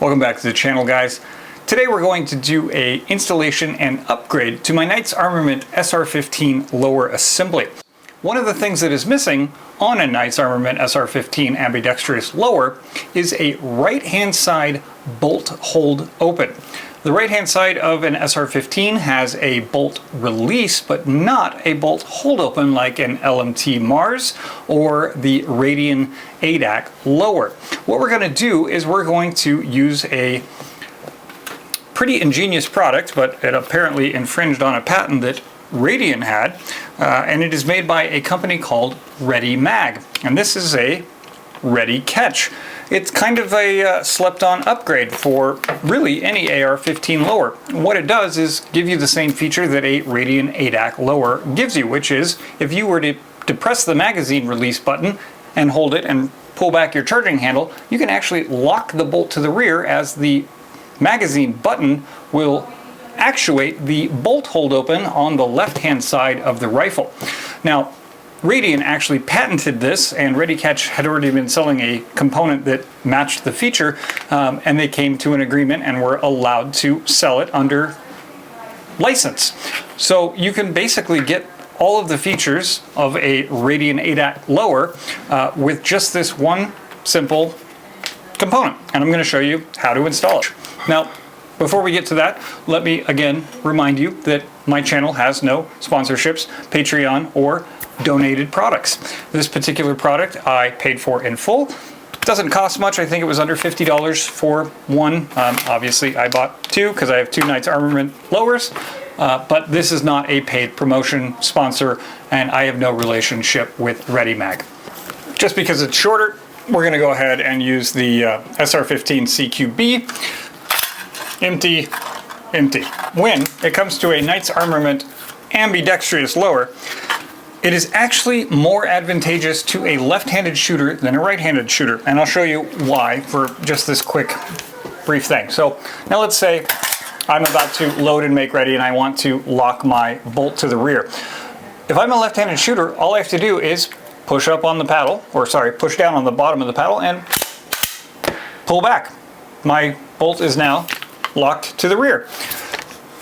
Welcome back to the channel, guys. Today we're going to do a installation and upgrade to my Knight's Armament SR15 lower assembly. One of the things that is missing on a Knight's Armament SR15 ambidextrous lower is a right-hand side bolt hold open. The right-hand side of an SR15 has a bolt release, but not a bolt hold open like an LMT Mars or the Radain ADAC lower. What we're going to do is we're going to use a pretty ingenious product, but it apparently infringed on a patent that Radain had, and it is made by a company called Redi-Mag, and this is a Redi-Catch. It's kind of a slept-on upgrade for really any AR-15 lower. What it does is give you the same feature that a Radain ADAC lower gives you, which is if you were to depress the magazine release button and hold it and pull back your charging handle, you can actually lock the bolt to the rear as the magazine button will actuate the bolt hold open on the left-hand side of the rifle. Now, Radain actually patented this, and Redi-Catch had already been selling a component that matched the feature, and they came to an agreement and were allowed to sell it under license. So you can basically get all of the features of a Radain ADAC lower with just this one simple component, and I'm going to show you how to install it. Now, before we get to that, let me again remind you that my channel has no sponsorships, Patreon, or donated products. This particular product I paid for in full. Doesn't cost much. I think it was under $50 for one. Obviously I bought two because I have two Knight's Armament lowers, but this is not a paid promotion sponsor, and I have no relationship with Redi-Mag. Just because it's shorter, we're going to go ahead and use the SR15 CQB. Empty, empty. When it comes to a Knight's Armament ambidextrous lower, it is actually more advantageous to a left-handed shooter than a right-handed shooter, and I'll show you why for just this quick, brief thing. So now let's say I'm about to load and make ready and I want to lock my bolt to the rear. If I'm a left-handed shooter, all I have to do is push up on the paddle, or sorry, push down on the bottom of the paddle and pull back. My bolt is now locked to the rear.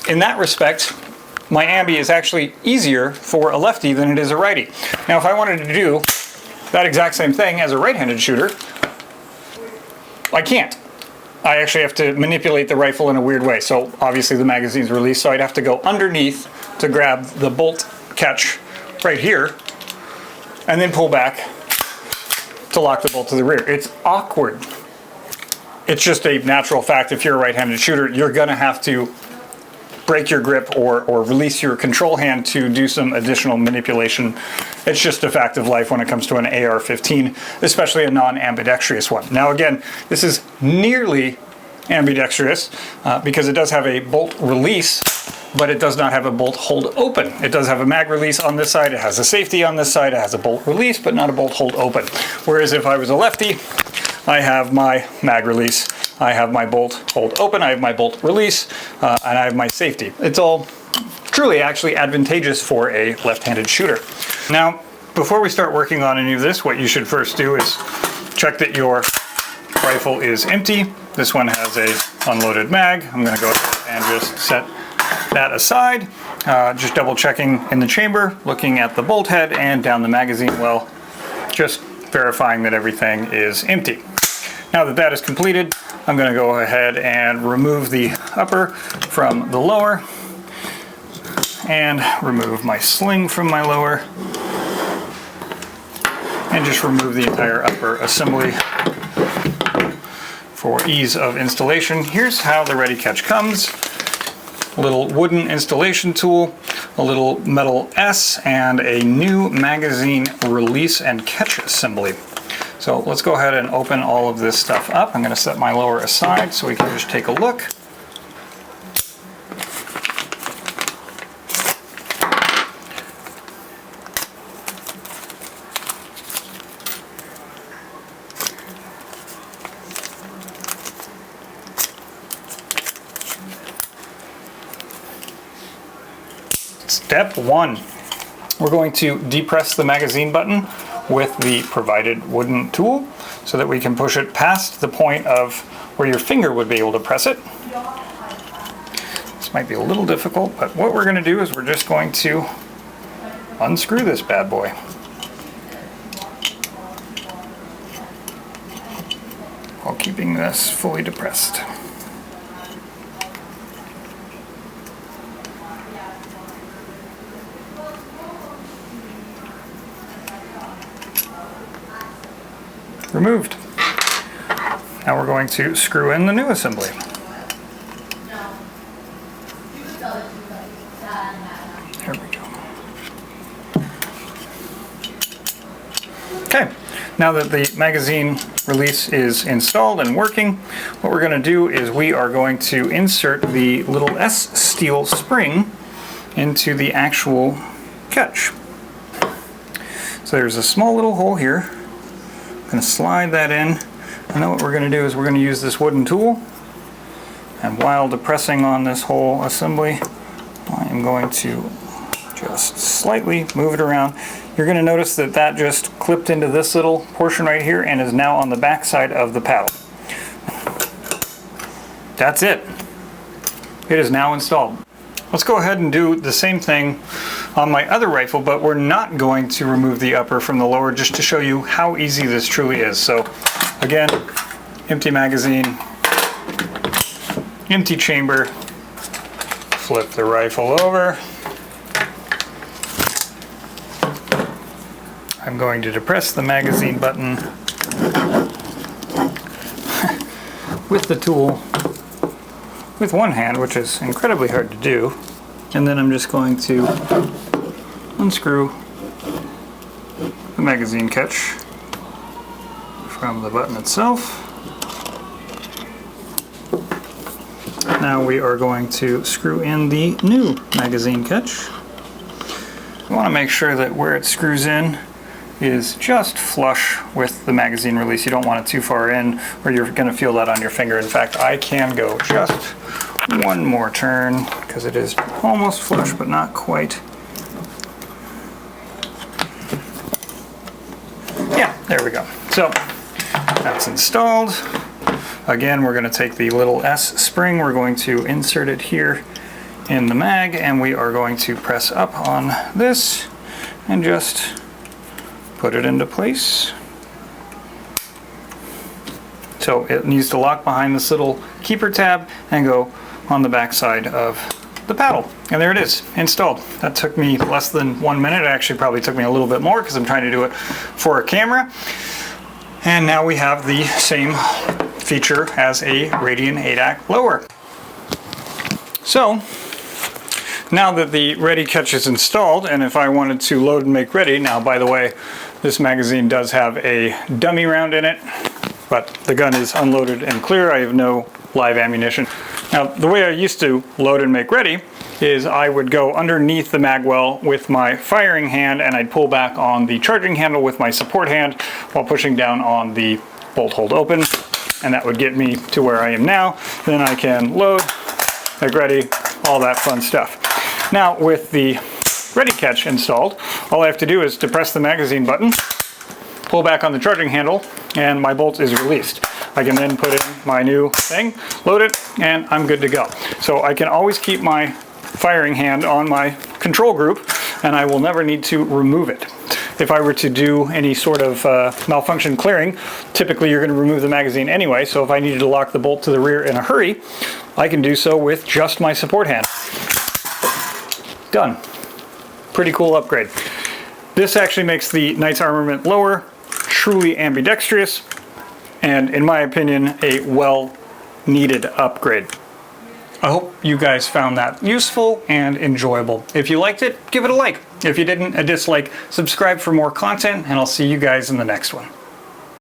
In that respect, my ambi is actually easier for a lefty than it is a righty. Now, if I wanted to do that exact same thing as a right-handed shooter, I can't. I actually have to manipulate the rifle in a weird way. So obviously the magazine's released, so I'd have to go underneath to grab the bolt catch right here and then pull back to lock the bolt to the rear. It's awkward. It's just a natural fact. If you're a right-handed shooter, you're gonna have to break your grip or release your control hand to do some additional manipulation. It's just a fact of life when it comes to an AR-15, especially a non-ambidextrous one. Now again, this is nearly ambidextrous because it does have a bolt release, but it does not have a bolt hold open. It does have a mag release on this side, it has a safety on this side, it has a bolt release, but not a bolt hold open. Whereas if I was a lefty, I have my mag release, I have my bolt hold open, I have my bolt release, and I have my safety. It's all truly actually advantageous for a left-handed shooter. Now, before we start working on any of this, what you should first do is check that your rifle is empty. This one has a unloaded mag. I'm going to go ahead and just set that aside. Just double checking in the chamber, looking at the bolt head and down the magazine well, just verifying that everything is empty. Now that that is completed, I'm going to go ahead and remove the upper from the lower and remove my sling from my lower and just remove the entire upper assembly for ease of installation. Here's how the Redi-Catch comes. A little wooden installation tool, a little metal S, and a new magazine release and catch assembly. So let's go ahead and open all of this stuff up. I'm going to set my lower aside so we can just take a look. Step one, we're going to depress the magazine button with the provided wooden tool so that we can push it past the point of where your finger would be able to press it. This might be a little difficult, but what we're going to do is we're just going to unscrew this bad boy. While keeping this fully depressed. Removed. Now we're going to screw in the new assembly. There we go. Okay, now that the magazine release is installed and working, what we're going to do is we are going to insert the little S steel spring into the actual catch. So there's a small little hole here. I'm going to slide that in, and then what we're going to do is we're going to use this wooden tool, and while depressing on this whole assembly, I am going to just slightly move it around. You're going to notice that that just clipped into this little portion right here and is now on the back side of the paddle. That's it. It is now installed. Let's go ahead and do the same thing on my other rifle, but we're not going to remove the upper from the lower, just to show you how easy this truly is. So again, empty magazine, empty chamber, flip the rifle over. I'm going to depress the magazine button with the tool with one hand, which is incredibly hard to do. And then I'm just going to unscrew the magazine catch from the button itself. Now we are going to screw in the new magazine catch. You want to make sure that where it screws in is just flush with the magazine release. You don't want it too far in or you're going to feel that on your finger. In fact, I can go just one more turn because it is almost flush but not quite. Yeah, there we go. So that's installed. Again, we're going to take the little S spring, we're going to insert it here in the mag, and we are going to press up on this and just put it into place. So it needs to lock behind this little keeper tab and go on the back side of the paddle. And there it is, installed. That took me less than 1 minute. It actually probably took me a little bit more because I'm trying to do it for a camera. And now we have the same feature as a Radain ADAC lower. So now that the Redi-Catch is installed, and if I wanted to load and make ready, now by the way, this magazine does have a dummy round in it, but the gun is unloaded and clear. I have no live ammunition. Now, the way I used to load and make ready is I would go underneath the mag well with my firing hand and I'd pull back on the charging handle with my support hand while pushing down on the bolt hold open, and that would get me to where I am now. Then I can load, make ready, all that fun stuff. Now with the Redi-Catch installed, all I have to do is depress the magazine button, pull back on the charging handle, and my bolt is released. I can then put in my new thing, load it, and I'm good to go. So I can always keep my firing hand on my control group, and I will never need to remove it. If I were to do any sort of malfunction clearing, typically you're going to remove the magazine anyway, so if I needed to lock the bolt to the rear in a hurry, I can do so with just my support hand. Done. Pretty cool upgrade. This actually makes the Knight's Armament lower truly ambidextrous, and in my opinion, a well-needed upgrade. I hope you guys found that useful and enjoyable. If you liked it, give it a like. If you didn't, a dislike. Subscribe for more content, and I'll see you guys in the next one.